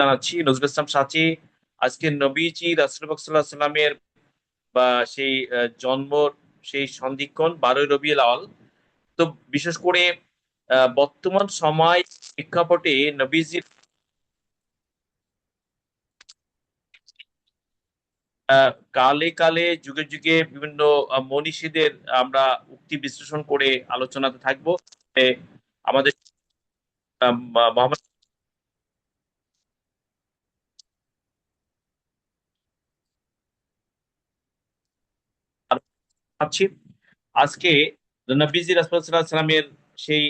জানাচ্ছি নজরুল ইসলাম সাচি। আজকে নবীজি রাসূল পাক সাল্লাল্লাহু আলাইহি সাল্লামের বা সেই জন্ম, সেই সন্ধিক্ষণ 12ই রবিউল আউয়াল। তো বিশেষ করে বর্তমান সময় প্রেক্ষাপটে নবীজির কালে কালে যুগে যুগে বিভিন্ন মনীষীদের আমরা উক্তি বিশ্লেষণ করে আলোচনাতে থাকবো। এ, আমাদের মোহাম্মদ আছি আজকে নবীজি রাসূল সাল্লাল্লাহু আলাইহি সাল্লামের সেই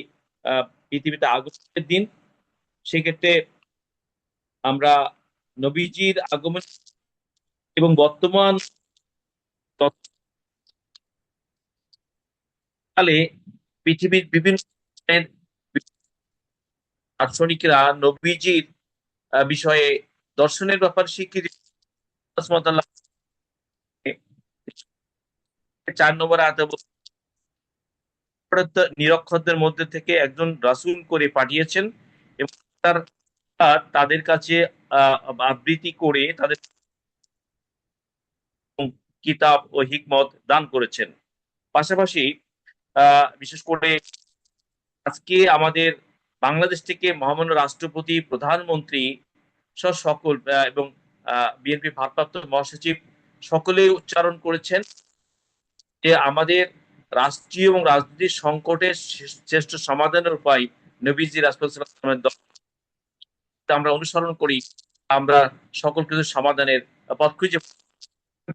পৃথিবীতে আগমনের দিন। সেক্ষেত্রে আমরা নবীজির আগমন এবং বর্তমান তৎকালে পৃথিবীর বিভিন্ন দেশের দার্শনিকরা নবীজির বিষয়ে দর্শনের ব্যাপারে স্বীকৃতি সুবহানাহু ওয়া তাআলা 4 নম্বর আয়াতে নিরক্ষরদের মধ্যে থেকে একজন রাসূল করে পাঠিয়েছেন এবং তার তাদের কাছে আবৃত্তি করে তাদের কিতাব ও হিকমত দান করেছেন। পাশাপাশি বিশেষ করে আজকে আমাদের বাংলাদেশ থেকে মহামান্য রাষ্ট্রপতি, প্রধানমন্ত্রী সহ সকল এবং বিএনপি ভারপ্রাপ্ত মহাসচিব সকলেই উচ্চারণ করেছেন যে আমাদের রাষ্ট্রীয় এবং রাজনৈতিক সংকটের শ্রেষ্ঠ সমাধানের উপায় নবীজি রাসূলুল্লাহ আমরা অনুসরণ করি, আমরা সকল কিছু সমাধানের পথ খুঁজে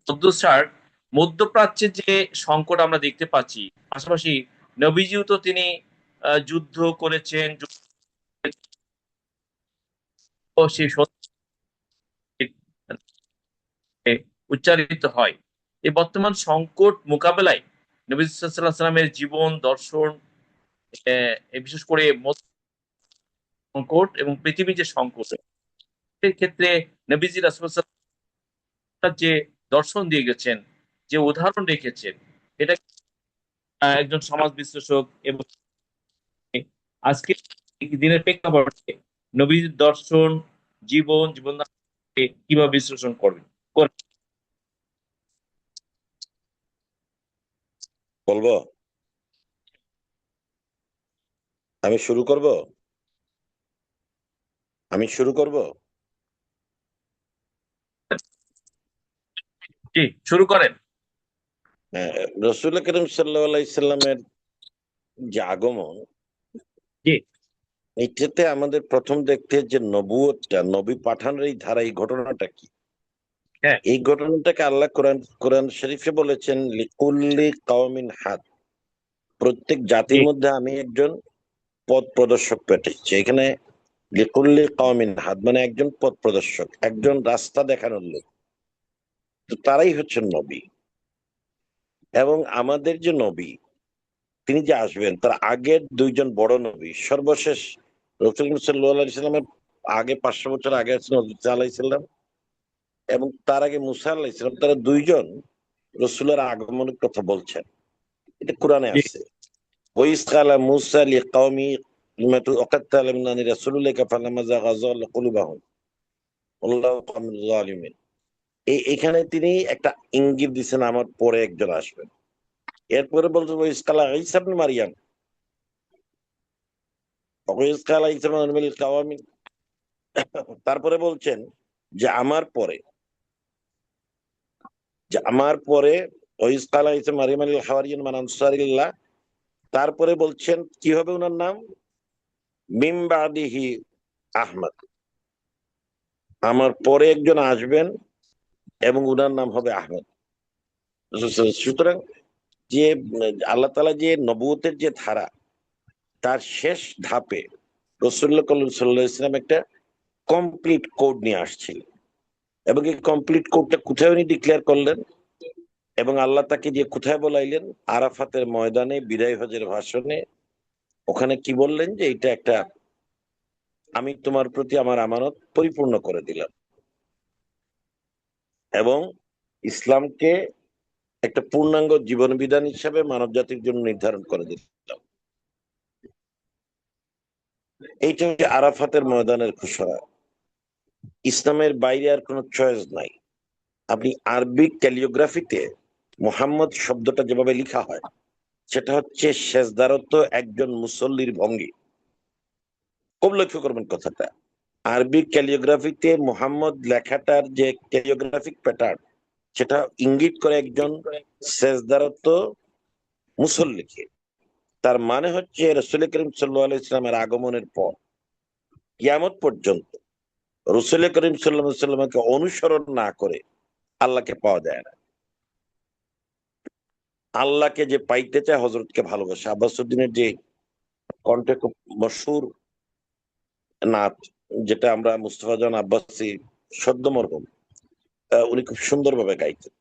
মধ্যস্যার মধ্যপ্রাচ্যের যে সংকট আমরা দেখতে পাচ্ছি। পাশাপাশি নবীজিও তো তিনি যুদ্ধ করেছেন, সেই উচ্চারিত হয়। এই বর্তমান সংকট মোকাবেলায় নবী সাল্লাল্লাহু আলাইহি সাল্লামের জীবন দর্শন, বিশেষ করে সংকট এবং পৃথিবীর যে সংকট, এর ক্ষেত্রে নবীজি রাসূল যে দর্শন দিয়ে গেছেন, যে উদাহরণ রেখেছেন, এটা একজন সমাজ বিশ্লেষক এবং আজকে দিনের প্রেক্ষাপটে নবীর দর্শন, জীবন কিভাবে বিশ্লেষণ করবেন? বলবো? আমি শুরু করব। আমি শুরু করব। জি, শুরু করেন। রসুল করিম সাল্লামের যে আগমন, জি, এটাতে আমাদের প্রথম দেখতে যে নবুয়তটা, নবী পাঠানোর এই ধারা, এই ঘটনাটা কি? হ্যাঁ, এই ঘটনাটাকে আল্লাহ কোরআন কোরআন শরীফে বলেছেন লিকুল্লি কওমিন হাদ, প্রত্যেক জি, জাতির মধ্যে আমি একজন পথ প্রদর্শক পেটেছি। এখানে লিকুল্লি কওমিন হাদ মানে একজন পথ প্রদর্শক, একজন রাস্তা দেখানোর লোক। তো তারাই হচ্ছেন নবী। এবং আমাদের যে নবী, তিনি যে আসবেন, তার আগের দুইজন বড় নবী, সর্বশেষ রসুল সাল্লাহ সাল্লামের আগে 500 বছর আগে আছেন হযরত ঈসা আলাইহিস সালাম, এবং তার আগে মুসা আলাইহিস সালাম। তারা দুইজন রসুলের আগমনের কথা বলছেন, এটা কোরআনে জি, আছে। ওয়াইস কালা মুসা লিকাওমি লিমা তুকাত্তালামনানি রাসূলুল্লাহি ফালামা যাগাযাল কুলুবাহুম আল্লাহু কামিল জালিমিন। এখানে তিনি একটা ইঙ্গিত দিচ্ছেন আমার পরে একজন আসবেন। এরপরে বলছে ওয়াইস কালা ঈসা ইবনে মারইয়াম, ওয়াইস কালা ঈসা ইবনে মারইয়াম লিকাওমি, তারপরে বলছেন যে আমার পরে, যে আমার পরে ওয়াইস কালা ঈসা মারইয়াম আল হাওয়ারিয়ুন মান আনসারিল্লাহ। তারপরে বলছেন কি হবে ওনার নাম, মিন বাদিহি আহমদ, আমার পরে একজন আসবেন এবং উনার নাম হবে আহমদ। সুতরাং যে আল্লাহ তাআলা যে নবুয়তের যে ধারা, তার শেষ ধাপে রাসূলুল্লাহ সাল্লাল্লাহু আলাইহি ওয়াসাল্লাম একটা কমপ্লিট কোড নিয়ে আসছিলেন। এবং এই কমপ্লিট কোডটা কোথায় উনি ডিক্লেয়ার করলেন, এবং আল্লাহ তাকে দিয়ে কোথায় বলাইলেন? আরাফাতের ময়দানে বিদায় হজের ভাষণে। ওখানে কি বললেন? যে এটা একটা, আমি তোমার প্রতি আমার আমানত পরিপূর্ণ করে দিলাম এবং ইসলামকে একটা পূর্ণাঙ্গ জীবন বিধান হিসাবে মানব জাতির জন্য নির্ধারণ করে দিলাম। এইটা হচ্ছে আরাফাতের ময়দানের ঘোষণা। ইসলামের বাইরে আর কোনো চয়েস নাই। আপনি আরবিক ক্যালিওগ্রাফিতে মোহাম্মদ শব্দটা যেভাবে লেখা হয় সেটা হচ্ছে সেজদারত একজন মুসল্লির ভঙ্গি। খুব লক্ষ্য করবেন কথাটা। আরবিক ক্যালিওগ্রাফিতে মোহাম্মদ লেখাটার যে ক্যালিওগ্রাফিক প্যাটার্ন সেটা ইঙ্গিত করে একজন সেজদারত মুসল্লিকে। তার মানে হচ্ছে রসুল করিম সাল্লাল্লাহু আলাইহি ইসলামের আগমনের পর কিয়ামত পর্যন্ত রসুল করিম সাল্লাল্লাহু আলাইহি সাল্লামকে অনুসরণ না করে আল্লাহকে পাওয়া যায় না। আল্লাহকে যে পাইতে চায় হজরতকে ভালোবাসে। আব্বাসুদ্দিনের যে কণ্ঠে খুব মশহুর নাচ, যেটা আমরা মুস্তফা জান আব্বাসী সদ্য মরহুম, উনি খুব সুন্দরভাবে গাইতেন।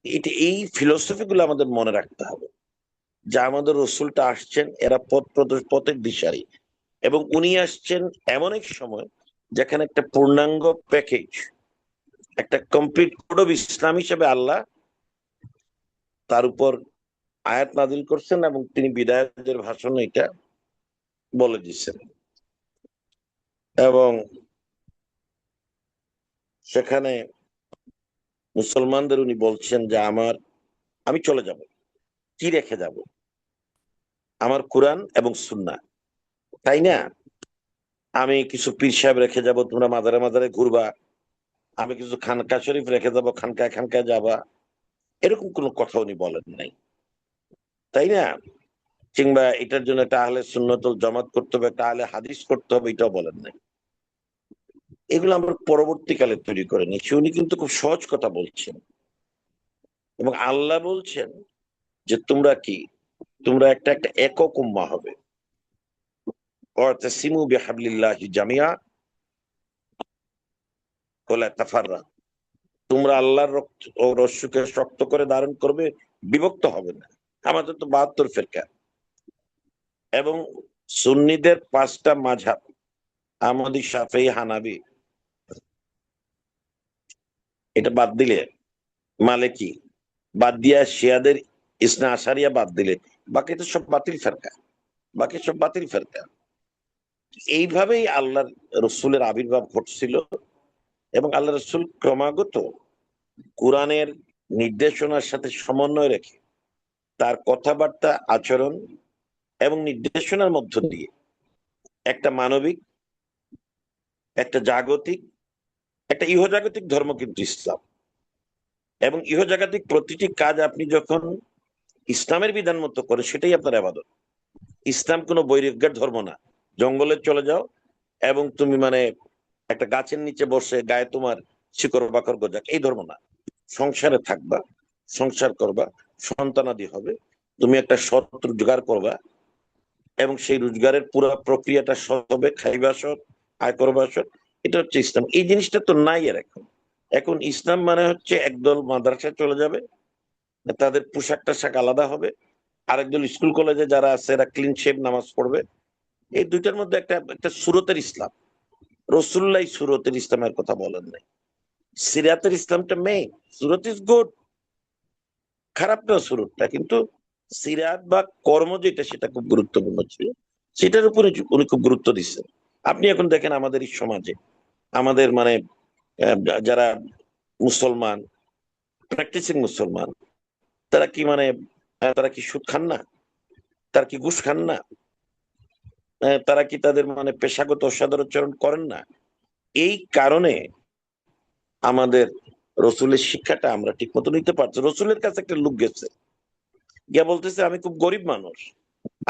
এটা এই ফিলোসফি গুলো আমাদের মনে রাখতে হবে যে আমাদের রসুলটা আসছেন এরা পথের দিশারি, এবং উনি আসছেন এমন এক সময় যেখানে একটা পূর্ণাঙ্গ প্যাকেজ, একটা কমপ্লিট কোড অফ ইসলাম হিসেবে আল্লাহ তার উপর আয়াত নাজিল করছেন, এবং তিনি বিদায়ের ভাষণে এটা বলে দিচ্ছেন। এবং সেখানে মুসলমানদের উনি বলছেন যে আমি চলে যাব, কি রেখে যাব? আমার কোরআন এবং সুন্নাহ, তাই না? আমি কিছু পীর সাহেব রেখে যাব, তোমরা মাজারে মাজারে ঘুরবা। আমি কিছু খানকা শরীফ রেখে যাব, খানকায় খানকায় যাবা। এরকম কোনো কথা উনি বলেন নাই, তাই না? কিংবা এটার জন্য একটা আহলে সুন্নতুল জামাত করতে হবে, একটা আহলে হাদিস করতে হবে, এটাও বলেন নাই। এগুলো আমরা পরবর্তীকালে তৈরি করে নিচ্ছি। উনি কিন্তু খুব সহজ কথা বলছেন, এবং আল্লাহ বলছেন যে তোমরা একটা একটা একক উম্মাহ হবে। ওয়াতাসিমু বিহাবলিল্লাহি জামিয়া ওয়ালা তাফাররাকু। তোমরা আল্লাহর রস্যকে শক্ত করে ধারণ করবে, বিভক্ত হবে না। আমাদের তো 72 ফিরকা, এবং সুন্নিদের 5টা মাযহাব, আহমদি, শাফিঈ, হানাবি, এটা বাদ দিলে, মালিকি বাদ দিয়া, শিয়াদের ইসনা আশারিয়া বাদ দিলে বাকি তো সব বাতিল ফেরকা, বাকি সব বাতিল ফেরকা। এইভাবেই আল্লাহর রসুলের আবির্ভাব ঘটছিল, এবং আল্লাহ রসুল ক্রমাগত কোরআনের নির্দেশনার সাথে সমন্বয় রেখে তার কথাবার্তা, আচরণ এবং নির্দেশনার মধ্য দিয়ে একটা মানবিক, একটা জাগতিক, একটা ইহজাগতিক ধর্ম কিন্তু ইসলাম। এবং ইহজাগতিক প্রতিটি কাজ আপনি যখন ইসলামের বিধান মতো করে, সেটাই আপনার ইবাদত। ইসলাম কোনো বৈরাগ্যের ধর্ম না। জঙ্গলে চলে যাও এবং তুমি একটা গাছের নিচে বসে গায়ে তোমার শিকড় বাকড় গজাক, এই ধর্ম না। সংসারে থাকবা, সংসার করবা, সন্তানাদি হবে, তুমি একটা সৎ রোজগার করবা, এবং সেই রোজগারের পুরো প্রক্রিয়াটা সৎ হবে, খাইবা সৎ, আয় করবা সৎ। এটা হচ্ছে ইসলাম। এই জিনিসটা তো নাই আর এখন। এখন ইসলাম মানে হচ্ছে একদল মাদ্রাসায় চলে যাবে, তাদের পোশাক টোশাক আলাদা হবে, আরেকদল স্কুল কলেজে যারা আছে এরা ক্লিন শেভ নামাজ পড়বে। এই দুইটার মধ্যে একটা একটা সুরতের ইসলাম। রসুল্লাহ সুরতের ইসলামের কথা বলেন নাই। সিরাতের ইসলামটা মেইন। সুরত ইজ গুড, খারাপ না সুরতটা, কিন্তু সিরাত বা কর্ম যেটা সেটা খুব গুরুত্বপূর্ণ ছিল, সেটার উপরে উনি খুব গুরুত্ব দিচ্ছেন। আপনি এখন দেখেন আমাদের এই সমাজে, আমাদের আহ, যারা মুসলমান, প্র্যাকটিসিং মুসলমান, তারা কি তারা কি সুদ খান না? তারা কি ঘুষ খান না? তারা কি তাদের পেশাগত অসদাচরণ করেন না? এই কারণে আমাদের রসুলের শিক্ষাটা আমরা ঠিক মতো নিতে পারছি। রসুলের কাছে একটা লোক গেছে, গিয়া বলতেছে আমি খুব গরিব মানুষ,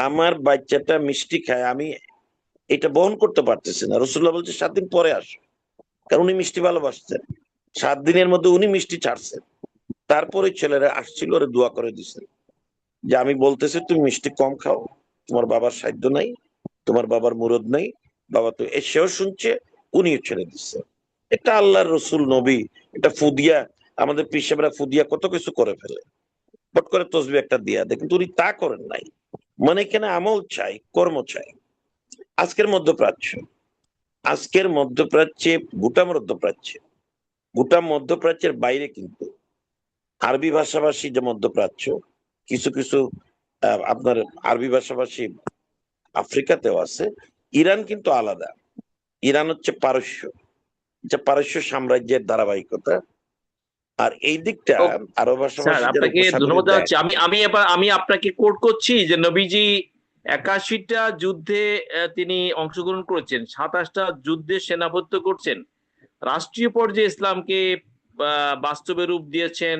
আমার বাচ্চাটা মিষ্টি খায়, আমি এটা বহন করতে পারতেছি না। রসুল্লাহ বলছে 7 দিন পরে আসো, কারণ উনি মিষ্টি ভালোবাসছেন। 7 দিনের মধ্যে উনি মিষ্টি ছাড়ছেন। তারপরে ছেলেরা আসছিল, ওরে দোয়া করে দিচ্ছেন যে আমি বলতেছি তুমি মিষ্টি কম খাও, তোমার বাবার সাধ্য নাই, তোমার বাবার মুরদ নাই, বাবা তো এসেও শুনছে, উনিও ছেড়ে দিচ্ছে। এটা আল্লাহর রসুল নবী। এটা ফুদিয়া, আমাদের পীর সাহেবরা ফুদিয়া কত কিছু করে ফেলে, বট করে তসবি একটা দিয়া দেয়, কিন্তু উনি তা করেন নাই। এখানে আমল চাই, কর্ম চাই। আজকের মধ্যপ্রাচ্য, আজকের মধ্যপ্রাচ্যে, গোটা মধ্যপ্রাচ্যের বাইরে কিন্তু আরবি ভাষাভাষী যে মধ্যপ্রাচ্য, কিছু কিছু আপনার আরবি ভাষাভাষী আফ্রিকাতেও আছে। ইরান কিন্তু আলাদা। ইরান হচ্ছে পারস্য, যে পারস্য সাম্রাজ্যের ধারাবাহিকতা। আর এই দিকটা ও আরব স্যার, ভাষাভাষী যারা আপনাকে উপসাগরে ধন্যবাদ দেয়। জানাচ্ছি। আমি আপনাকে কোট করছি যে নবীজি 81টা যুদ্ধে তিনি অংশগ্রহণ করেছেন, 27টা যুদ্ধে সেনাপতিত্ব করছেন, রাষ্ট্রীয় পর্যায়ে ইসলামকে বাস্তবে রূপ দিয়েছেন।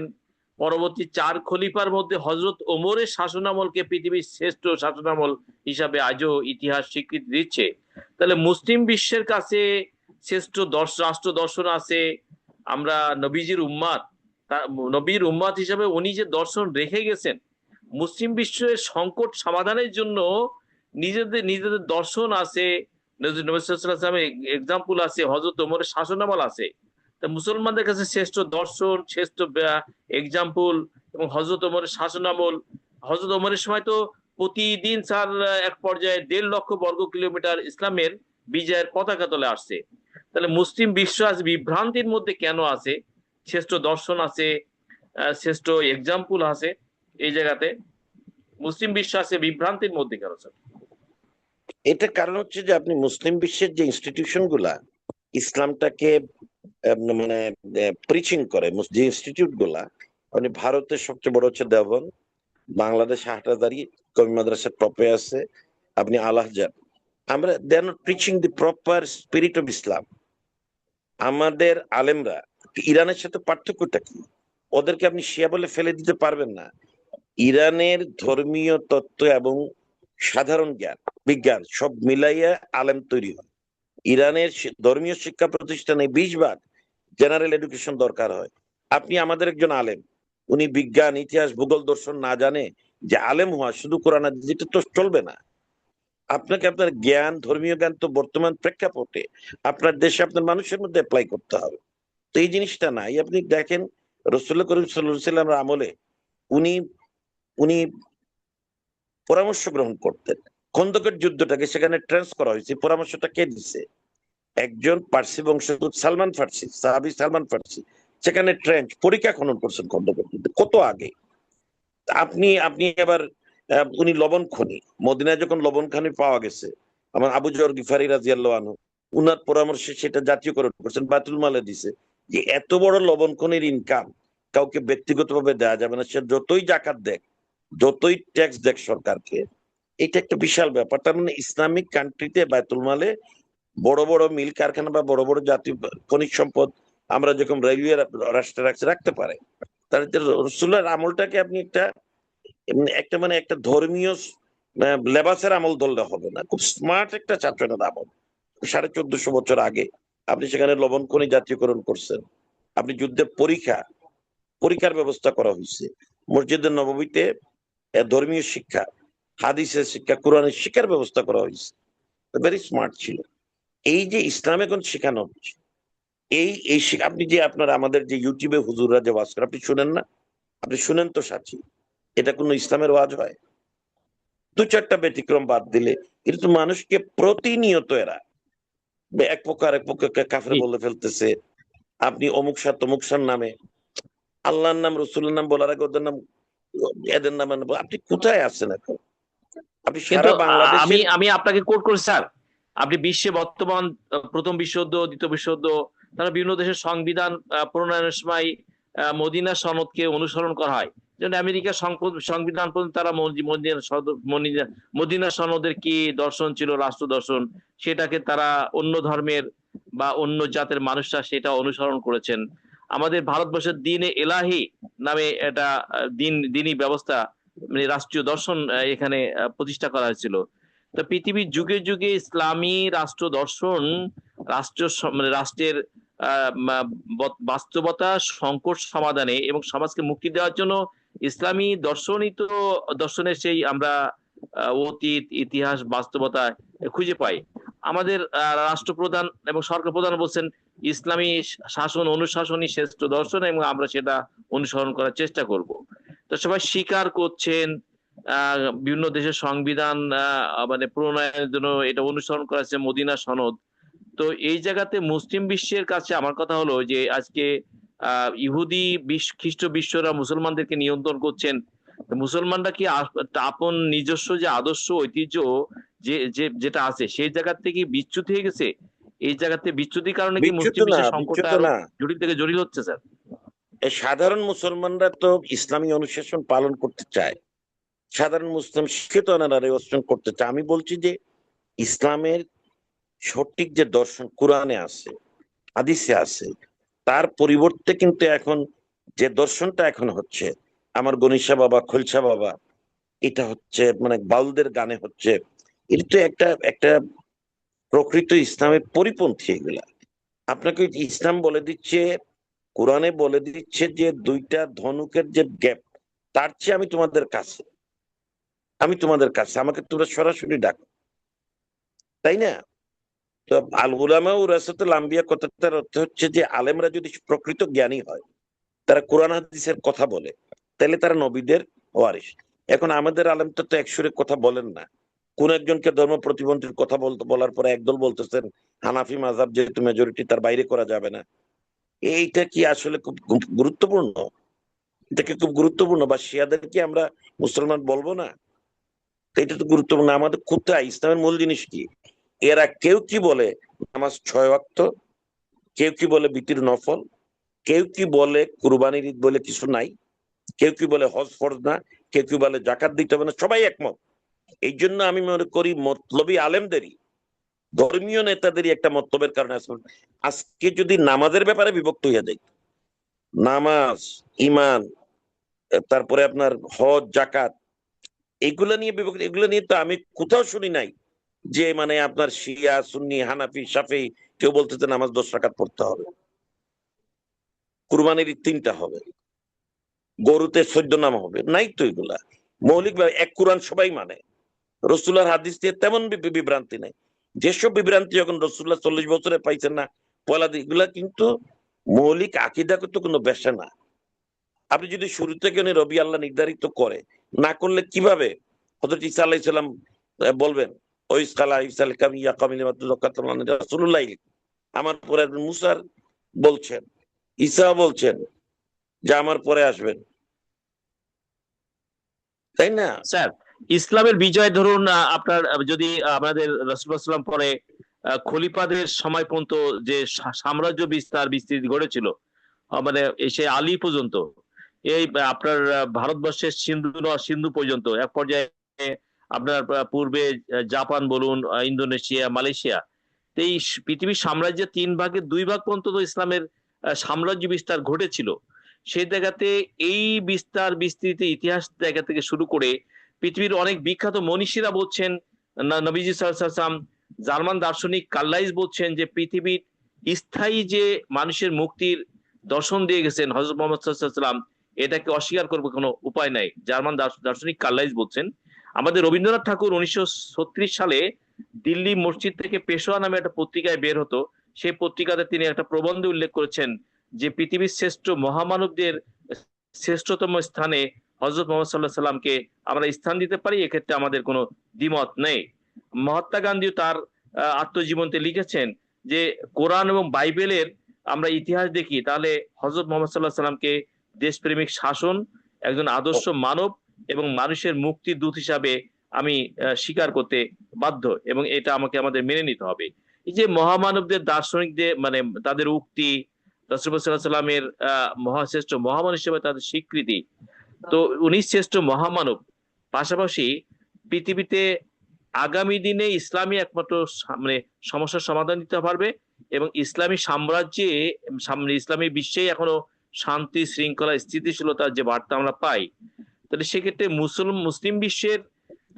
পরবর্তী 4 খলিফার মধ্যে হজরত ওমরের শাসনামলকে পৃথিবীর শ্রেষ্ঠ শাসনামল হিসাবে আজও ইতিহাস স্বীকৃতি দিচ্ছে। তাহলে মুসলিম বিশ্বের কাছে শ্রেষ্ঠ রাষ্ট্র দর্শন আছে। আমরা নবীজির উম্মাত, নবীর উম্মাত হিসাবে উনি যে দর্শন রেখে গেছেন, মুসলিম বিশ্বের সংকট সমাধানের জন্য নিজেদের নিজেদের দর্শন আছে। এক্সাম্পল আছে, হজরত ওমরের শাসনামল আছে। তা মুসলমানদের কাছে শ্রেষ্ঠ দর্শন, শ্রেষ্ঠ এক্সাম্পল এবং হজরত ওমরের শাসনামল। হজরত ওমরের সময় তো প্রতিদিন স্যার এক পর্যায়ে 1.5 লক্ষ বর্গ কিলোমিটার ইসলামের বিজয়ের পতাকা তোলে আসছে। তাহলে মুসলিম বিশ্ব আজ বিভ্রান্তির মধ্যে কেন আছে? শ্রেষ্ঠ দর্শন আছে, শ্রেষ্ঠ এক্সাম্পল আছে, এই জায়গাতে মুসলিম বিশ্ব আছে বিভ্রান্তির মধ্যে কেন স্যার? এটা কারণ হচ্ছে যে আপনি মুসলিম বিশ্বের যে ইনস্টিটিউশন গুলা ইসলামটাকে মানে প্রিচিং করে, যে ইনস্টিটিউট গুলা, আপনি ভারতের সবচেয়ে বড় হচ্ছে দেওবন্দ, বাংলাদেশ হাটহাজারী কমি মাদ্রাসা টপে আছে, আপনি আল আহজার। আমরা they are not preaching the proper spirit of Islam. আমাদের আলেমরা, ইরানের সাথে পার্থক্যটা কি? ওদেরকে আপনি শিয়া বলে ফেলে দিতে পারবেন না। ইরানের ধর্মীয় তত্ত্ব এবং সাধারণ জ্ঞান বিজ্ঞান সব মিলাইয়া আলেম তৈরি হয়। ইরানের ধর্মীয় শিক্ষা প্রতিষ্ঠানে 20 ভাগ জেনারেল এডুকেশন দরকার হয়। আপনি আমাদের একজন আলেম, উনি বিজ্ঞান ইতিহাস ভূগোল দর্শন না জানে যে আলেম হওয়া শুধু কোরআন যেটা তো চলবে না। আপনাকে আপনার জ্ঞান, ধর্মীয় জ্ঞান তো বর্তমান প্রেক্ষাপটে আপনার দেশে আপনার মানুষের মধ্যে অ্যাপ্লাই করতে হবে। তো এই জিনিসটা নাই। আপনি দেখেন রাসূলুল্লাহ করিম সাল্লাল্লাহু আলাইহি ওয়াসাল্লামের আমলে উনি উনি পরামর্শ গ্রহণ করতেন। খন্দকের যুদ্ধটাকে সেখানে ট্রেন্স করা হয়েছে, পরামর্শটা কে দিচ্ছে? একজন পার্সি বংশোদ্ভূত সালমান ফার্সি, সাহাবী সালমান ফার্সি সেখানে ট্রেঞ্চ পরিখা খনন করছেন খন্দকের যুদ্ধে কত আগে। আপনি আপনি এবার উনি লবণ খনি, মদিনায় যখন লবণ খনি পাওয়া গেছে, আমার আবু জর গিফারি রাদিয়াল্লাহু আনহু উনার পরামর্শে সেটা জাতীয়করণ করছেন, বায়তুল মালে দিছে। যে এত বড় লবণ খনির ইনকাম কাউকে ব্যক্তিগতভাবে দেওয়া যাবে না, সে যতই জাকাত দেখ, যতই ট্যাক্স দেখ সরকারকে। এটা একটা বিশাল ব্যাপার। তার মানে ইসলামিক কান্ট্রিতে বায়তুল মালে বড় বড় মিল কারখানা বা বড় বড় জাতীয় খনিজ সম্পদ আমরা যেরকম রেলওয়ে রাষ্ট্রে রাখতে পারে। তাহলে রসুলের আমলটাকে আপনি একটা একটা মানে একটা ধর্মীয় লেবাসের আমল ধরলে হবে না, খুব স্মার্ট একটা ছাত্রের আমল। 1450 বছর আগে আপনি সেখানে লবণ খনি জাতীয়করণ করছেন। আপনি যুদ্ধের পরীক্ষার ব্যবস্থা করা হয়েছে। মসজিদের নববীতে ধর্মীয় শিক্ষা, হাদিসের শিক্ষা, কোরআনের শিক্ষার ব্যবস্থা করা হয়েছে। ভেরি স্মার্ট ছিল। এই যে ইসলাম এখন শেখানো হচ্ছে, এই আপনি যে আপনার আমাদের যে ইউটিউবে হুজুররা যে ওয়াজ করে আপনি শুনেন না? আপনি শুনেন তো সাচি, এটা কোনো ইসলামের ওয়াজ হয়? 2-4টা ব্যতিক্রম বাদ দিলে কিন্তু মানুষকে প্রতিনিয়ত এরা এক পক্ষ আরেক পক্ষকে কাফের জি। বলে ফেলতেছে। আপনি অমুক সার তমুক সার নামে, আল্লাহর নাম রসুলের নাম বলার আগে ওদের নাম, এদের নাম আপনি কোথায় আছেন এখন? আপনি কিন্তু সারা আমি বাংলাদেশের আমি আপনাকে কোট করি স্যার। আপনি বিশ্বে বর্তমান প্রথম বিশ্বযুদ্ধ, দ্বিতীয় বিশ্বযুদ্ধ, তারা বিভিন্ন দেশের সংবিধান প্রণয়নের সময় মদিনা সনদকে অনুসরণ করা হয়। যেমন আমেরিকার সংবিধান পর্যন্ত তারা মদিনা সনদের কি দর্শন ছিল, রাষ্ট্র দর্শন, সেটাকে তারা অন্য ধর্মের বা অন্য জাতের মানুষরা সেটা অনুসরণ করেছেন। আমাদের ভারতবর্ষের দিনে এলাহি নামে এটা দিনী ব্যবস্থা, মানে রাষ্ট্রীয় দর্শন এখানে প্রতিষ্ঠা করা হয়েছিল। তো পৃথিবীর যুগে যুগে ইসলামী রাষ্ট্র দর্শন মানে রাষ্ট্রের বাস্তবতা সংকট সমাধানে এবং সমাজকে মুক্তি দেওয়ার জন্য ইসলামী দর্শনই তো দর্শনের সেই আমরা অতীত ইতিহাস বাস্তবতা খুঁজে পাই। আমাদের রাষ্ট্রপ্রধান এবং সরকার প্রধান বলছেন ইসলামী শাসন অনুশাসনই শ্রেষ্ঠ দর্শন এবং আমরা সেটা অনুসরণ করার চেষ্টা করব। তো সবাই স্বীকার করছেন বিভিন্ন দেশের সংবিধান মানে প্রণয়নের জন্য এটা অনুসরণ করা হচ্ছে মদিনা সনদ। তো এই জায়গাতে মুসলিম বিশ্বের কাছে আমার কথা হলো যে আজকে ইহুদি খ্রিস্ট বিশ্বরা মুসলমানদেরকে নিয়ন্ত্রণ করছেন। মুসলমানরা কি আপন নিজস্ব যে আদর্শ ঐতিহ্য যেটা আছে সেই জায়গা থেকে বিচ্যুত হয়ে গেছে? এই জায়গাতে বিচ্যুতির কারণে কি বিচ্যুত মুসলিম না, বিশ্বের সংকটটা বিচ্যুত আরো না। জটিল থেকে জটিল হচ্ছে স্যার? এই সাধারণ মুসলমানরা তো ইসলামী অনুশাসন পালন করতে চায়, সাধারণ মুসলিম শিক্ষিত ওনারা এই অনুশাসন করতে চায়। আমি বলছি যে ইসলামের সঠিক যে দর্শন কোরআনে আছে, হাদিসে আছে, তার পরিবর্তে কিন্তু এখন যে দর্শনটা এখন হচ্ছে, আমার গনিশা বাবা, খলসা বাবা, এটা হচ্ছে মানে বাউলদের গানে হচ্ছে, এটা তো একটা একটা প্রকৃত ইসলামের পরিপন্থী এগুলা। আপনাকে ইসলাম বলে দিচ্ছে, কোরআনে বলে দিচ্ছে যে দুইটা ধনুকের যে গ্যাপ, তার চেয়ে আমি তোমাদের কাছে, আমি তোমাদের কাছে, আমাকে তোমরা সরাসরি ডাকো, তাই না? তো আল উলামা ওয়ারাসাতুল আম্বিয়া কথাটার অর্থ হচ্ছে যে আলেমরা যদি প্রকৃত জ্ঞানী হয়, তারা কোরআন হাদিসের কথা বলে, তাহলে তারা নবীদের ওয়ারিস। এখন আমাদের আলেম তো এক সুরে কথা বলেন না। কোন একজনকে ধর্ম প্রতিবন্ধীর কথা বলার পরে একদল বলতেছেন হানাফি মাযহাব যেহেতু মেজরিটি, তার বাইরে করা যাবে না। এইটা কি আসলে খুব গুরুত্বপূর্ণ? এটা কি খুব গুরুত্বপূর্ণ? বা শিয়াদের কি আমরা মুসলমান বলবো না? তো এটা তো গুরুত্বপূর্ণ। আমাদের কোথায় ইসলামের মূল জিনিস কি? এরা কেউ কি বলে নামাজ 6 ওয়াক্ত, কেউ কি বলে বিতির নফল, কেউ কি বলে কুরবানির ঈদ বলে কিছু নাই, কেউ কি বলে হজ ফরজ না, কেউ কি বলে জাকাত দিতে হবে না, সবাই একমত। এই জন্য আমি মনে করি মতলবী আলেমদেরই, ধর্মীয় নেতাদেরই একটা মতলবের কারণে আজকে যদি নামাজের ব্যাপারে বিভক্ত হয়ে যায়, নামাজ, ইমান, তারপরে আপনার হজ, জাকাত, এগুলা নিয়ে বিভক্ত, এগুলো নিয়ে তো আমি কোথাও শুনি নাই যে মানে আপনার শিয়া, সুন্নি, হানাফি, শাফি কেউ বলতেছে নামাজ 10 রাকাত পড়তে হবে, কুরবানির ঈদ 3টা হবে, গরুতে 14 নাম হবে, নাই তো এগুলা। মৌলিক এক কোরআন সবাই মানে, রসুল্লাহর হাদিস দিয়ে তেমন বিভ্রান্তি নাই। যেসব বিভ্রান্তি যখন রসুল্লাহ 40 বছরে পাইছেন না, পয়লা এগুলা কিন্তু মৌলিক আকীদাগত কোনো বিষয় না। আপনি যদি শুরু থেকে রবি আল্লাহ নির্ধারিত করে না করলে কিভাবে হযরত ঈসা আলাইহিস সালাম বলবেন ওইস কালা ঈসা কাম ইয়া কামিল রাসূলুল্লাহ, আমার পরে মুসার বলছেন, ঈসা বলছেন যে আমার পরে আসবেন, তাই না? স্যার, ইসলামের বিজয় ধরুন আপনার যদি আমাদের রাসূলুল্লাহ সাল্লাম পরে খলিফাদের সময় পর্যন্ত যে সাম্রাজ্য বিস্তার বিস্তৃতি ঘটেছিল, মানে এসে আলী পর্যন্ত, এই আপনার ভারতবর্ষের সিন্ধু পর্যন্ত এক পর্যায়ে আপনার পূর্বে জাপান বলুন, ইন্দোনেশিয়া, মালয়েশিয়া, তো এই পৃথিবীর সাম্রাজ্যের 3 ভাগের 2 ভাগ পর্যন্ত তো ইসলামের সাম্রাজ্য বিস্তার ঘটেছিল। সেই জায়গাতে এই বিস্তার বিস্তৃতি ইতিহাস জায়গা থেকে শুরু করে পৃথিবীর অনেক বিখ্যাত মনীষীরা বলছেন, নবীজি সাল্লাল্লাহু আলাইহি ওয়াসাল্লাম, জার্মান দার্শনিক কার্লাইস বলছেন যে পৃথিবীর স্থায়ী যে মানুষের মুক্তির দর্শন দিয়ে গেছেন হযরত মুহাম্মদ সাল্লাল্লাহু আলাইহি ওয়াসাল্লাম, এটাকে অস্বীকার করবে কোনো উপায় নাই। জার্মান দার্শনিক কার্লাইস বলছেন। আমাদের রবীন্দ্রনাথ ঠাকুর 1936 সালে দিল্লি মসজিদ থেকে পেশোয়া নামে একটা পত্রিকায় বের হতো, সেই পত্রিকাতে তিনি একটা প্রবন্ধে উল্লেখ করেছেন যে পৃথিবীর শ্রেষ্ঠ মহামানবদের শ্রেষ্ঠতম স্থানে হযরত মুহাম্মদ সাল্লাল্লাহু আলাইহি সাল্লামকে আমরা স্থান দিতে পারি, এক্ষেত্রে আমাদের কোনো দ্বিমত নেই। মহাত্মা গান্ধীও তার আত্মজীবনীতে লিখেছেন যে কোরআন এবং বাইবেলের আমরা ইতিহাস দেখি, তাহলে হযরত মুহাম্মদ সাল্লাল্লাহু আলাইহি সাল্লামকে দেশপ্রেমিক শাসন, একজন আদর্শ মানব এবং মানুষের মুক্তির দূত হিসাবে আমি স্বীকার করতে বাধ্য, এবং এটা আমাদের মেনে নিতে হবে। এই যে মহামানবদের দার্শনিকদের মানে তাদের উক্তি, রাসূলুল্লাহ সাল্লাল্লাহু আলাইহি সাল্লামের মহাশ্রেষ্ঠ মহামানব হিসেবে তাদের স্বীকৃতি, তো উনি শ্রেষ্ঠ মহামানব। পাশাপাশি পৃথিবীতে আগামী দিনে ইসলামী একমাত্র মানে সমস্যার সমাধান দিতে পারবে, এবং ইসলামী সাম্রাজ্যে সামনে ইসলামী বিশ্বে এখনো শান্তি, শৃঙ্খলা, স্থিতিশীলতার যে বার্তা আমরা পাই, তাহলে সেক্ষেত্রে মুসলিম বিশ্বের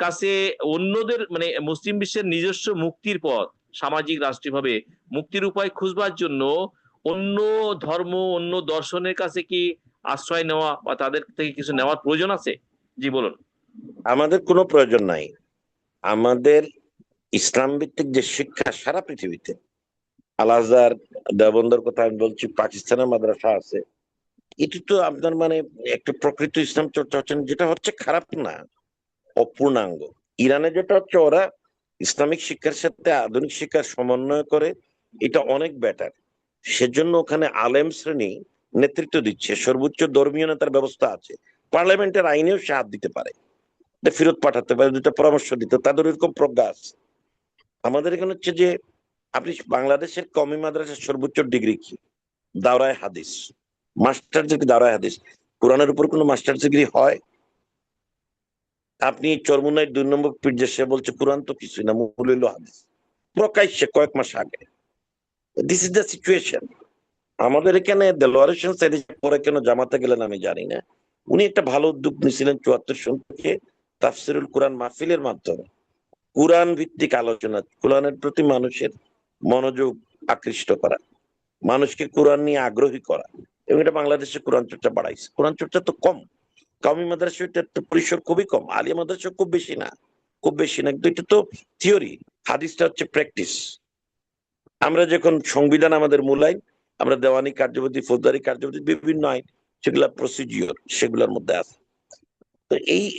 কাছে অন্যদের মানে মুসলিম বিশ্বের নিজস্ব মুক্তির পথ, সামাজিক রাষ্ট্রীয়ভাবে মুক্তির উপায় খুঁজবার জন্য অন্য ধর্ম, অন্য দর্শনের কাছে কি আশ্রয় নেওয়া বা তাদের থেকে কিছু নেওয়ার প্রয়োজন আছে? জি বলুন। আমাদের কোনো প্রয়োজন নাই। আমাদের ইসলাম ভিত্তিক যে শিক্ষা সারা পৃথিবীতে, আল আজহার, দেওবন্দের কথা আমি বলছি, পাকিস্তানের মাদ্রাসা আছে, এটি তো আপনার মানে একটা প্রকৃত ইসলাম চর্চা হচ্ছে, যেটা হচ্ছে খারাপ না, অপূর্ণাঙ্গ। ইরানে যেটা হচ্ছে, ওরা ইসলামিক শিক্ষার সাথে আধুনিক শিক্ষার সমন্বয় করে, এটা অনেক বেটার। সেজন্য ওখানে আলেম শ্রেণী নেতৃত্ব দিচ্ছে, সর্বোচ্চ ধর্মীয় নেতার ব্যবস্থা আছে, পার্লামেন্টের আইনেও সে হাত দিতে পারে, ফেরত পাঠাতে পারে, দুটা পরামর্শ দিতে, তাদের এরকম প্রজ্ঞা আছে। আমাদের এখানে হচ্ছে যে আপনি বাংলাদেশের কওমি মাদ্রাসার সর্বোচ্চ ডিগ্রি কি? দাওরায়ে হাদিস, মাস্টার ডিগ্রি দাওরায়ে হাদিস। কোরআনের উপর কোনো মাস্টার ডিগ্রি হয়? আপনি চরমুনাই 2 নম্বর পীর সে বলছে কোরআন তো কিছুই না, মূল হইল হাদিস, প্রকাশ্যে কয়েক মাস আগে। This is the situation. আমাদের এখানে দেলোয়ার হোসেন সাইদি পরে কেন জামাতে গেলেন আমি জানি না। উনি একটা ভালো উদ্যোগ নিয়েছিলেন 74 সন থেকে তাফসিরুল কোরআন মাহফিলের মাধ্যমে কোরআন ভিত্তিক আলোচনা, কোরআনের প্রতি মানুষের মনোযোগ আকৃষ্ট করা, মানুষকে কোরআন নিয়ে আগ্রহী করা, এবং এটা বাংলাদেশে কোরআন চর্চা বাড়াইছে। কোরআন চর্চা তো কম, কওমি মাদ্রাসার পরিসর খুবই কম, আলিয়া মাদ্রাসা খুব বেশি না, খুব বেশি না, কিন্তু এটা তো থিওরি, হাদিসটা হচ্ছে প্র্যাকটিস। আমরা যখন সংবিধান আমাদের মূল আইন, আমরা দেওয়ানি কার্যপদ্ধতি, ফৌজদারি কার্যপদ্ধতি, বিভিন্ন আইন, সেগুলা প্রসিডিওর, সেগুলোর মধ্যে আছে। তো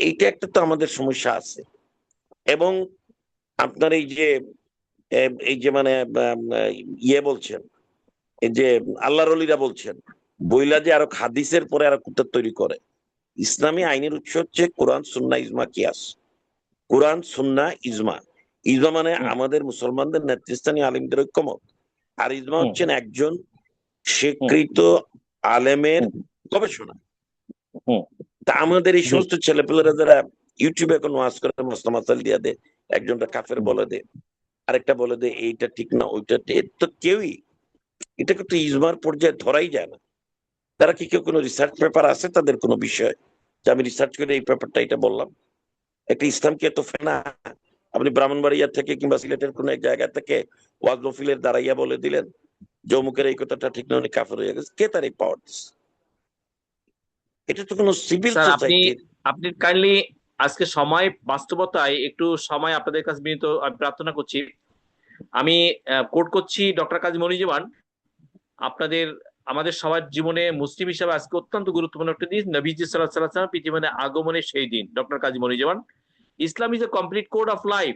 এইটা একটা তো আমাদের সমস্যা আছে। এবং আপনার এই যে মানে ইয়ে বলছেন, এই যে আল্লাহর ওলিরা বলছেন বইলা যে আরো হাদিসের পরে আরো কুত্তা তৈরি করে। ইসলামী আইনের উৎস হচ্ছে কোরআন, সুন্নাহ, ইজমা, কিয়াস। কোরআন, সুন্নাহ, ইজমা। ইজমা মানে হুম, আমাদের মুসলমানদের নেতৃস্থানীয় আলিমদের ঐক্যমত, আর ইজমা হুম, হচ্ছেন একজন হুম, স্বীকৃত আলেমের হুম, গবেষণা। হুম, তা আমাদের এই জি, সমস্ত ছেলেপেলেরা যারা ইউটিউবে এখন ওয়াজ করে মসলা মাসাল দিয়া দে, একজনটা কাফের হুম। বলে দে, আরেকটা বলে দে এইটা ঠিক না ওইটা তো কেউই এটাকে তো ইজমার পর্যায়ে ধরাই যায় না। তারা কি কেউ কোনো রিসার্চ পেপার আছে তাদের কোনো বিষয় যে আমি রিসার্চ করে এই ব্যাপারটা এটা বললাম? একটা ইসলাম কি এত ফেনা? আপনি ব্রাহ্মণবাড়িয়া থেকে কিংবা সিলেটের কোন এক জায়গা থেকে ওয়াজ মহফিলের দাঁড়াইয়া বলে দিলেন যে অমুকের এই কথাটা ঠিক না, উনি কাফের হয়ে গেছে, কে তার এই পাওয়ার দিচ্ছে? এটা তো কোনো সিভিল স্যার, আপনি সোসাইটির। আপনি কাইন্ডলি আজকে সময় বাস্তবতায় একটু সময় আপনাদের কাছে বিনীত আমি প্রার্থনা করছি। আমি কোট করছি ডক্টর কাজী মনিরুজ্জামান, আপনাদের আমাদের সবার জীবনে মুসলিম হিসাবে আজকে অত্যন্ত গুরুত্বপূর্ণ একটা দিন, নবীজি সাল্লাল্লাহু আলাইহি ওয়াসাল্লাম পৃথিবীতে আগমনের সেই দিন। Doctor Kazi Moniruzzaman, Islam is a complete code of life.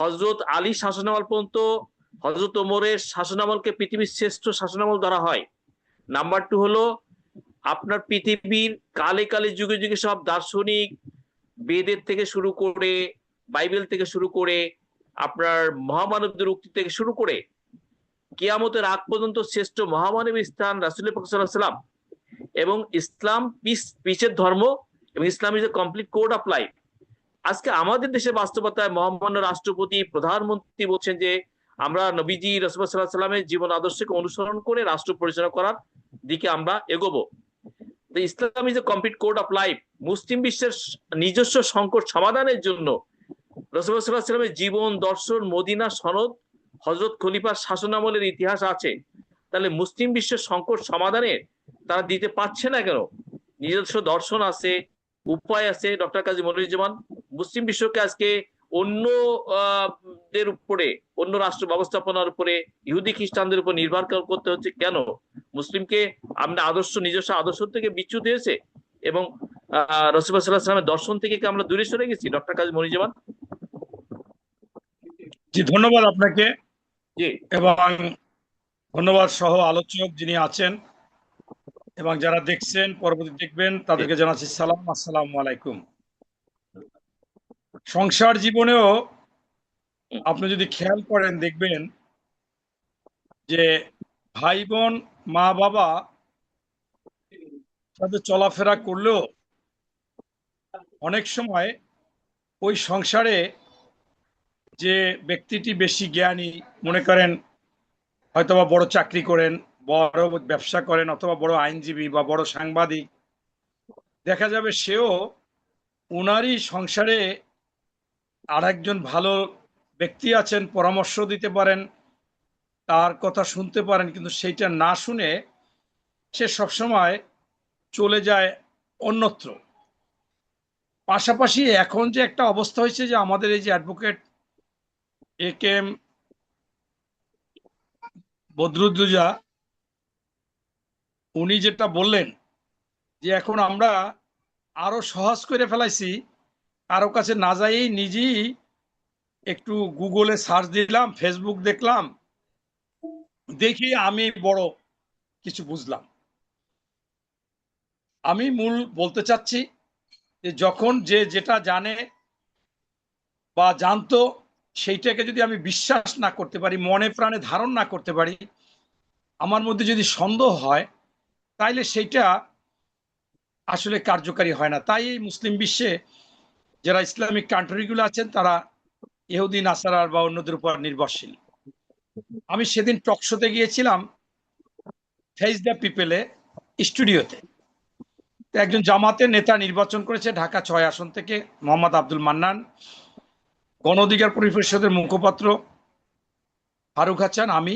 হজরত আলী শাসনামল পর্যন্ত হজরত ওমরের শাসনামলকে পৃথিবীর শ্রেষ্ঠ শাসনামল ধরা হয়। নাম্বার টু হলো আপনার পৃথিবীর কালে কালে যুগে যুগে সব দার্শনিক, বেদের থেকে শুরু করে, বাইবেল থেকে শুরু করে, আপনার মহামানবদের উক্তি থেকে শুরু করে কিয়ামতের আগ পর্যন্ত শ্রেষ্ঠ মহামানবের স্থান রাসূল পাক সাল্লাল্লাহু আলাইহি ওয়াসাল্লাম। এবং ইসলাম পিসের ধর্ম, এবং Islam is a complete code of life. আজকে আমাদের দেশের বাস্তবতায় মহামান্য রাষ্ট্রপতি, প্রধানমন্ত্রী বলছেন যে আমরা নবীজি রাসূলুল্লাহ সাল্লাল্লাহু আলাইহি ওয়াসাল্লামের জীবন আদর্শকে অনুসরণ করে রাষ্ট্র পরিচালনা করার দিকে আমরা এগোবো। Islam is a complete code of life. মুসলিম বিশ্বের নিজস্ব সংকট সমাধানের জন্য রাসূলুল্লাহ সাল্লাল্লাহু আলাইহি ওয়াসাল্লামের জীবন দর্শন, মদিনা সনদ, হযরত খলিফার শাসনামলের ইতিহাস আছে। তাহলে মুসলিম বিশ্বের সংকট সমাধানে তারা দিতে পারছে না কেন? নিজস্ব দর্শন আছে, উপায় আছে। ডক্টর কাজী মনিরুজ্জামান, মুসলিম বিশ্বকে আজকে অন্য দের উপরে, অন্য রাষ্ট্র ব্যবস্থাপনার উপরে, ইহুদি খ্রিস্টানদের উপর নির্ভর করতে হচ্ছে কেন? মুসলিমকে আমরা আদর্শ, নিজস্ব আদর্শ থেকে বিচ্যুত হয়েছে এবং রাসূলুল্লাহ সাল্লাল্লাহু আলাইহি ওয়াসাল্লামের দর্শন থেকে কি আমরা দূরে সরে গেছি? ডক্টর কাজী মনিরুজ্জামান। জি, ধন্যবাদ আপনাকে জি, এবং ধন্যবাদ সহ আলোচক যিনি আছেন এবং যারা দেখছেন, পরবর্তী দেখবেন, জি, তাদেরকে জানাচ্ছি সালাম, আসসালামু আলাইকুম। সংসার জীবনেও আপনি যদি খেয়াল করেন দেখবেন যে ভাই বোন, মা বাবা সাথে চলাফেরা করলেও অনেক সময় ওই সংসারে যে ব্যক্তিটি বেশি জ্ঞানী, মনে করেন হয়তোবা বড় চাকরি করেন, বড় ব্যবসা করেন, অথবা বড় আইনজীবী বা বড় সাংবাদিক, দেখা যাবে সেও ওনারই সংসারে আর একজন ভালো ব্যক্তি আছেন, পরামর্শ দিতে পারেন, তার কথা শুনতে পারেন, কিন্তু সেইটা না শুনে সে সবসময় চলে যায় অন্যত্র। পাশাপাশি এখন যে একটা অবস্থা হয়েছে যে আমাদের এই যে advocate A K M Badruddoza, উনি যেটা বললেন যে এখন আমরা আরো সহজ করে ফেলাইছি, কারো কাছে না যাইয়েই নিজেই একটু গুগলে সার্চ দিলাম, ফেসবুক দেখলাম, দেখি আমি বড় কিছু বুঝলাম। আমি মূল বলতে চাচ্ছি যে যখন যে যেটা জানে বা জানতো সেইটাকে যদি আমি বিশ্বাস না করতে পারি, মনে প্রাণে ধারণ না করতে পারি, আমার মধ্যে যদি সন্দেহ হয়, তাইলে সেইটা আসলে কার্যকারী হয় না। তাই এই মুসলিম বিশ্বে যারা ইসলামিক কান্ট্রিগুলো আছেন তারা ইহুদি নাসারার বা অন্যদের উপর নির্ভরশীল। আমি সেদিন টকশোতে গিয়েছিলাম, ফেস দ্য পিপলে স্টুডিওতে। একজন জামাতের নেতা নির্বাচন করেছে ঢাকা 6 আসন থেকে, মোহাম্মদ আব্দুল মান্নান। গণ অধিকার পরিষদের মুখপাত্র ফারুক হাসান, আমি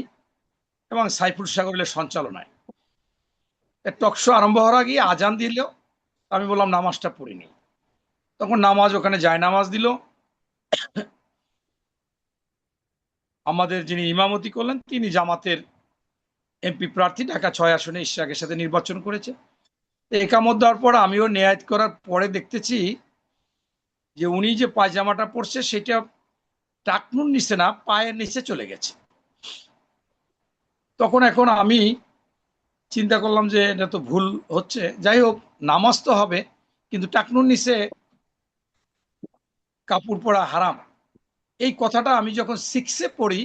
এবং সাইফুল সাগরের সঞ্চালনায় টকশো আরম্ভ হওয়ার আগে আজান দিল। আমি বললাম নামাজটা পড়িনি। তখন নামাজ ওখানে যায় নামাজ দিল। আমাদের যিনি ইমামতি করলেন তিনি জামাতের এমপি প্রার্থী, ঢাকা 6 আসনে ইশরাকের সাথে নির্বাচন করেছে। একামত দেওয়ার পর আমিও নেয়াত করার পরে দেখতেছি যে উনি যে পায়জামাটা পরছে সেটা টাকনুর নিচে না, পায়ের নিচে চলে গেছে। তখন এখন আমি চিন্তা করলাম যে এটা তো ভুল হচ্ছে। যাই হোক, নামাজ তো হবে, কিন্তু টাকনুর নিচে কাপড় পরা হারাম, এই কথাটা আমি যখন 6-এ পড়ি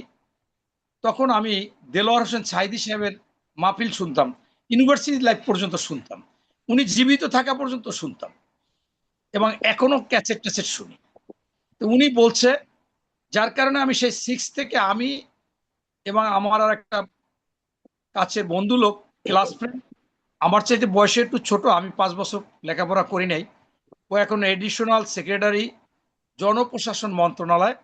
তখন আমি দেলোয়ার হোসেন সাইদি সাহেবের মাহফিল শুনতাম, ইউনিভার্সিটি লাইফ পর্যন্ত শুনতাম, উনি জীবিত থাকা পর্যন্ত শুনতাম, এবং এখনো ক্যাসেট ট্যাসেট শুনি। তো উনি বলছে, যার কারণে আমি সেই 6 থেকে আমি এবং আমার আর একটা কাছের বন্ধু লোক, ক্লাস ফ্রেন্ড, আমার চাইতে বয়সে একটু ছোট, আমি 5 বছর লেখাপড়া করি নাই, ও এখন এডিশনাল সেক্রেটারি জনপ্রশাসন মন্ত্রণালয়,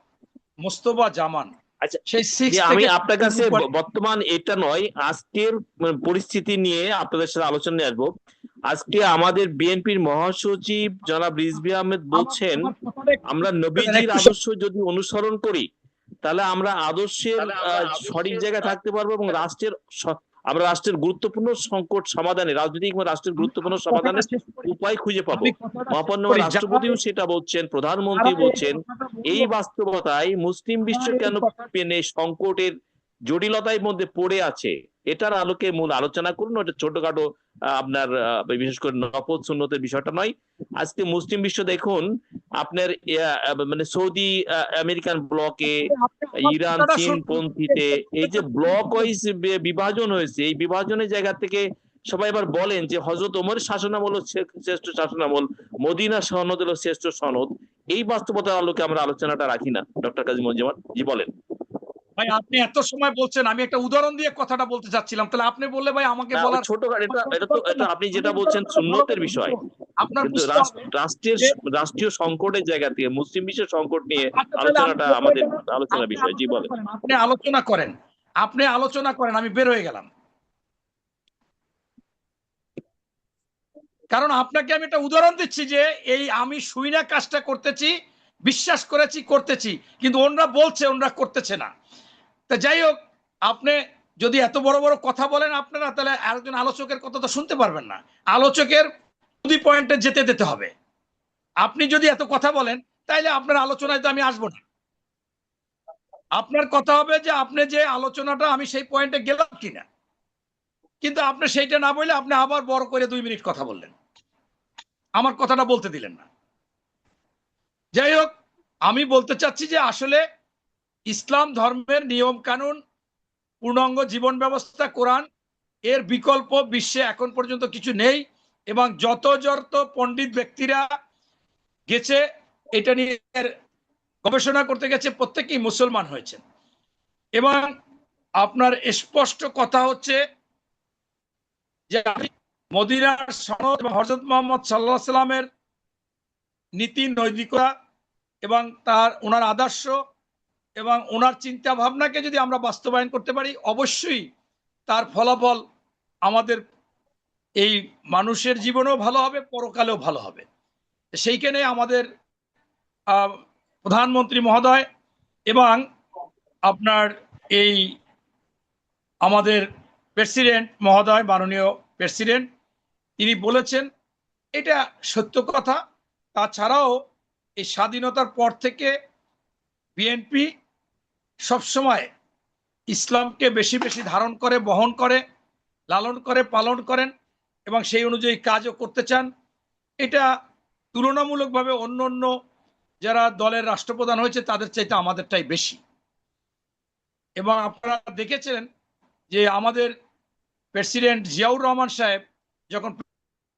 মোস্তফা জামান। আচ্ছা, সেই যে 6 আমি থেকে আপনার কাছে বর্তমান এটা নয়, আজকের পরিস্থিতি নিয়ে আপনাদের সাথে আলোচনা নিয়ে আসবো। আজকে আমাদের বিএনপির মহাসচিব জনাব রিজভী আহমেদ বলছেন, আমরা নবীজির আদর্শ যদি অনুসরণ করি তাহলে আমরা আদর্শের সঠিক জায়গায় থাকতে পারবো এবং আমরা রাষ্ট্রের গুরুত্বপূর্ণ সংকট সমাধানে, রাজনৈতিক এবং রাষ্ট্রের গুরুত্বপূর্ণ সমাধানের উপায় খুঁজে পাবো। মহামান্য রাষ্ট্রপতিও সেটা বলছেন, প্রধানমন্ত্রী বলছেন। এই বাস্তবতায় মুসলিম বিশ্ব কেন সংকটের জটিলতার মধ্যে পড়ে আছে, এটার আলোকে মূল আলোচনা করুন। ওটা ছোটখাটো আপনার বিশেষ করে নফল সুন্নতের বিষয়টা নয়। আজকে মুসলিম বিশ্ব দেখুন, আপনার মানে সৌদি আমেরিকান ব্লকে, ইরান চীন পন্থীতে এই যে ব্লক ওয়াইজ বিভাজন হয়েছে, এই বিভাজনের জায়গা থেকে সবাই এবার বলেন যে হযরত ওমরের শাসনামল শ্রেষ্ঠ শাসনামল, মদিনা সনদ হলো শ্রেষ্ঠ সনদ। এই বাস্তবতার আলোকে আমরা আলোচনাটা রাখি না। ডক্টর কাজী মঞ্জুমান জি বলেন। ভাই, আপনি এত সময় বলছেন, আমি একটা উদাহরণ দিয়ে কথাটা বলতে চাচ্ছিলাম, তাহলে আপনি বললে ভাই আমাকে বলার ছোট এটা আপনি যেটা বলছেন সুন্নতের বিষয়, আপনার কিন্তু বুঝতে হবে রাষ্ট্রীয় সংকটের জায়গা থেকে মুসলিম বিশ্বের সংকট নিয়ে আচ্ছা, তাহলে আলোচনাটা আমাদের আলোচনার বিষয়। জি বলেন। আপনি আলোচনা করেন, আপনি আলোচনা করেন, আমি বের হয়ে গেলাম। কারণ আপনাকে আমি একটা উদাহরণ দিচ্ছি যে এই আমি শুই না কাজটা করতেছি, বিশ্বাস করেছি করতেছি, কিন্তু ওনরা বলছে ওনরা করতেছে না। তা যাই হোক, আপনি যদি এত বড় বড় কথা বলেন আপনারা, তাহলে আরেকজন আলোচকের কথা তো শুনতে পারবেন না। আলোচকের পয়েন্টে যেতে দিতে হবে। আপনি যদি এত কথা বলেন তাইলে আপনার আলোচনায় তো আমি আসবো না। আপনার কথা হবে যে আপনি যে আলোচনাটা আমি সেই পয়েন্টে গেলাম কিনা, কিন্তু আপনি সেইটা না বললে আপনি আবার বড় করে 2 মিনিট কথা বললেন, আমার কথাটা বলতে দিলেন না। যাই হোক, আমি বলতে চাচ্ছি যে আসলে ইসলাম ধর্মের নিয়ম কানুন, পূর্ণাঙ্গ জীবন ব্যবস্থা, কোরআন, এর বিকল্প বিশ্বে এখন পর্যন্ত কিছু নেই। এবং যত পণ্ডিত ব্যক্তিরা গেছে এটা নিয়ে গবেষণা করতে গেছে, প্রত্যেকেই মুসলমান হয়েছেন। এবং আপনার স্পষ্ট কথা হচ্ছে যে মদিনার সনদ এবং হযরত মুহাম্মদ সাল্লাল্লাহু আলাইহি সাল্লামের নীতি নৈতিকতা এবং ওনার আদর্শ এবং ওনার চিন্তা ভাবনাকে যদি আমরা বাস্তবায়ন করতে পারি, অবশ্যই তার ফলাফল আমাদের এই মানুষের জীবনেও ভালো হবে, পরকালেও ভালো হবে। সেইখানে আমাদের প্রধানমন্ত্রী মহোদয় এবং আপনার এই আমাদের প্রেসিডেন্ট মহোদয়, মাননীয় প্রেসিডেন্ট, তিনি বলেছেন, এটা সত্য কথা। তাছাড়াও এই স্বাধীনতার পর থেকে বিএনপি সবসময় ইসলামকে বেশি বেশি ধারণ করে, বহন করে, লালন করে, পালন করেন এবং সেই অনুযায়ী কাজও করতে চান। এটা তুলনামূলকভাবে অন্য অন্য যারা দলের রাষ্ট্রপ্রধান হয়েছে তাদের চাইতে আমাদেরটাই বেশি। এবং আপনারা দেখেছেন যে আমাদের প্রেসিডেন্ট জিয়াউর রহমান সাহেব যখন